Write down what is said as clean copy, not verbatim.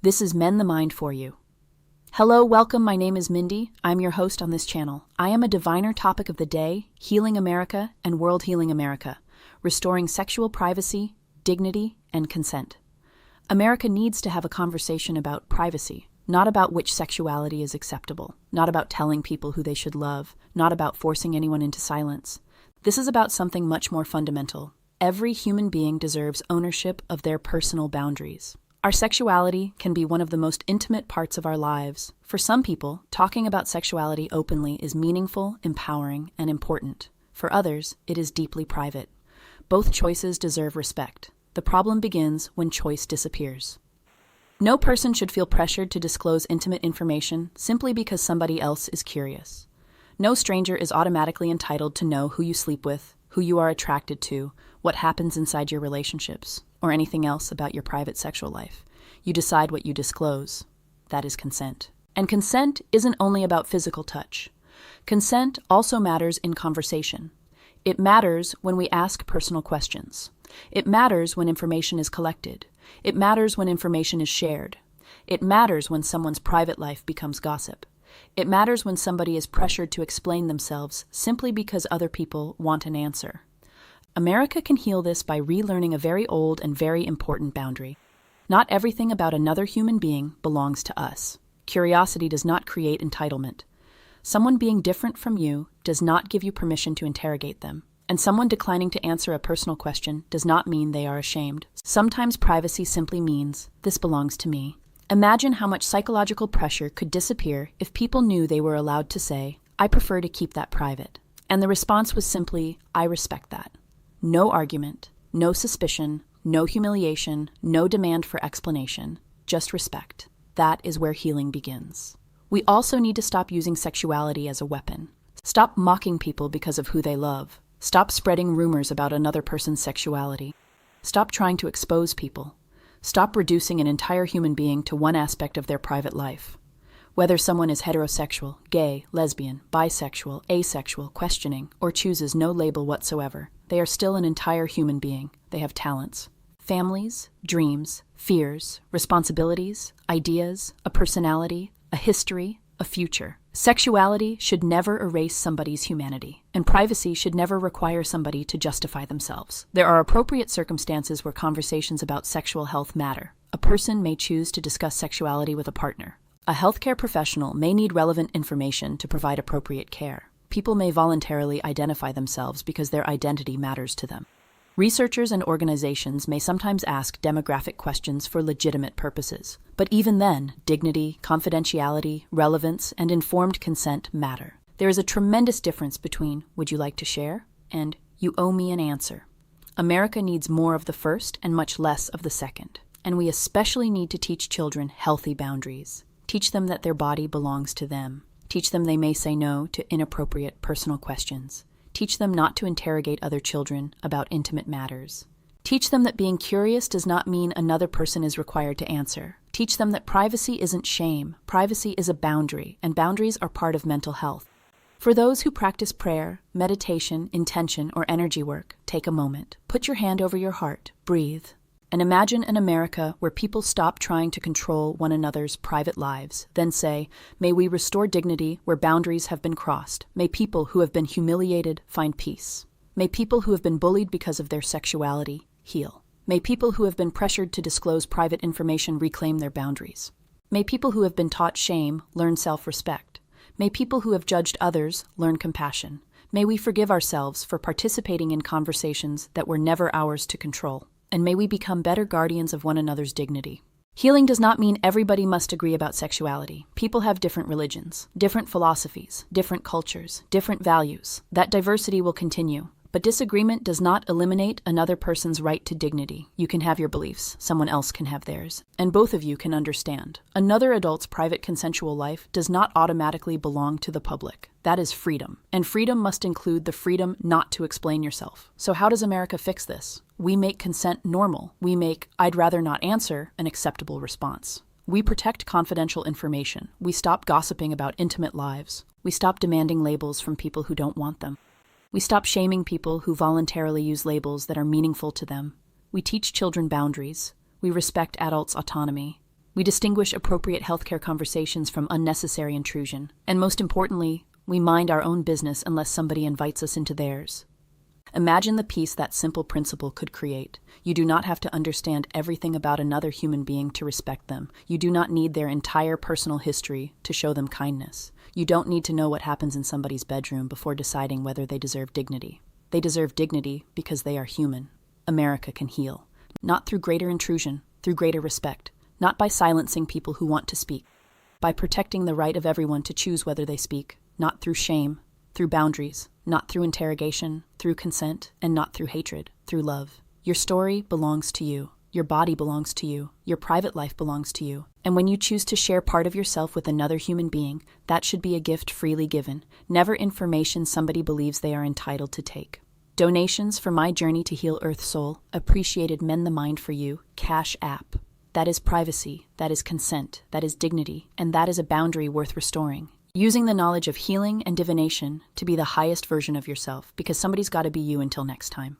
This is Mend the Mind for you. Hello, welcome. My name is Mindy. I'm your host on this channel. I am a diviner topic of the day, Healing America and World Healing America, restoring sexual privacy, dignity, and consent. America needs to have a conversation about privacy, not about which sexuality is acceptable, not about telling people who they should love, not about forcing anyone into silence. This is about something much more fundamental. Every human being deserves ownership of their personal boundaries. Our sexuality can be one of the most intimate parts of our lives. For some people, talking about sexuality openly is meaningful, empowering, and important. For others, it is deeply private. Both choices deserve respect. The problem begins when choice disappears. No person should feel pressured to disclose intimate information simply because somebody else is curious. No stranger is automatically entitled to know who you sleep with, who you are attracted to, what happens inside your relationships, or anything else about your private sexual life. You decide what you disclose. That is consent. And consent isn't only about physical touch. Consent also matters in conversation. It matters when we ask personal questions. It matters when information is collected. It matters when information is shared. It matters when someone's private life becomes gossip. It matters when somebody is pressured to explain themselves simply because other people want an answer. America can heal this by relearning a very old and very important boundary. Not everything about another human being belongs to us. Curiosity does not create entitlement. Someone being different from you does not give you permission to interrogate them. And someone declining to answer a personal question does not mean they are ashamed. Sometimes privacy simply means, this belongs to me. Imagine how much psychological pressure could disappear if people knew they were allowed to say, I prefer to keep that private. And the response was simply, I respect that. No argument, no suspicion, no humiliation, no demand for explanation, just respect. That is where healing begins. We also need to stop using sexuality as a weapon. Stop mocking people because of who they love. Stop spreading rumors about another person's sexuality. Stop trying to expose people. Stop reducing an entire human being to one aspect of their private life. Whether someone is heterosexual, gay, lesbian, bisexual, asexual, questioning, or chooses no label whatsoever, they are still an entire human being. They have talents, families, dreams, fears, responsibilities, ideas, a personality, a history, a future. Sexuality should never erase somebody's humanity, and privacy should never require somebody to justify themselves. There are appropriate circumstances where conversations about sexual health matter. A person may choose to discuss sexuality with a partner. A healthcare professional may need relevant information to provide appropriate care. People may voluntarily identify themselves because their identity matters to them. Researchers and organizations may sometimes ask demographic questions for legitimate purposes. But even then, dignity, confidentiality, relevance, and informed consent matter. There is a tremendous difference between, would you like to share, and you owe me an answer. America needs more of the first and much less of the second. And we especially need to teach children healthy boundaries. Teach them that their body belongs to them. Teach them they may say no to inappropriate personal questions. Teach them not to interrogate other children about intimate matters. Teach them that being curious does not mean another person is required to answer. Teach them that privacy isn't shame. Privacy is a boundary, and boundaries are part of mental health. For those who practice prayer, meditation, intention, or energy work, take a moment. Put your hand over your heart, breathe, and imagine an America where people stop trying to control one another's private lives. Then say, may we restore dignity where boundaries have been crossed. May people who have been humiliated find peace. May people who have been bullied because of their sexuality heal. May people who have been pressured to disclose private information reclaim their boundaries. May people who have been taught shame learn self-respect. May people who have judged others learn compassion. May we forgive ourselves for participating in conversations that were never ours to control. And may we become better guardians of one another's dignity. Healing does not mean everybody must agree about sexuality. People have different religions, different philosophies, different cultures, different values. That diversity will continue. But disagreement does not eliminate another person's right to dignity. You can have your beliefs, someone else can have theirs, and both of you can understand. Another adult's private consensual life does not automatically belong to the public. That is freedom. And freedom must include the freedom not to explain yourself. So how does America fix this? We make consent normal. We make I'd rather not answer an acceptable response. We protect confidential information. We stop gossiping about intimate lives. We stop demanding labels from people who don't want them. We stop shaming people who voluntarily use labels that are meaningful to them. We teach children boundaries. We respect adults' autonomy. We distinguish appropriate healthcare conversations from unnecessary intrusion. And most importantly, we mind our own business unless somebody invites us into theirs. Imagine the peace that simple principle could create. You do not have to understand everything about another human being to respect them. You do not need their entire personal history to show them kindness. You don't need to know what happens in somebody's bedroom before deciding whether they deserve dignity. They deserve dignity because they are human. America can heal. Not through greater intrusion, through greater respect. Not by silencing people who want to speak. By protecting the right of everyone to choose whether they speak. Not through shame, through boundaries. Not through interrogation, through consent, and not through hatred, through love. Your story belongs to you. Your body belongs to you. Your private life belongs to you. And when you choose to share part of yourself with another human being, that should be a gift freely given, never information somebody believes they are entitled to take. Donations for my journey to heal Earth Soul, appreciated Mend the Mind for You, Cash App. That is privacy, that is consent, that is dignity, and that is a boundary worth restoring. Using the knowledge of healing and divination to be the highest version of yourself, because somebody's got to be you until next time.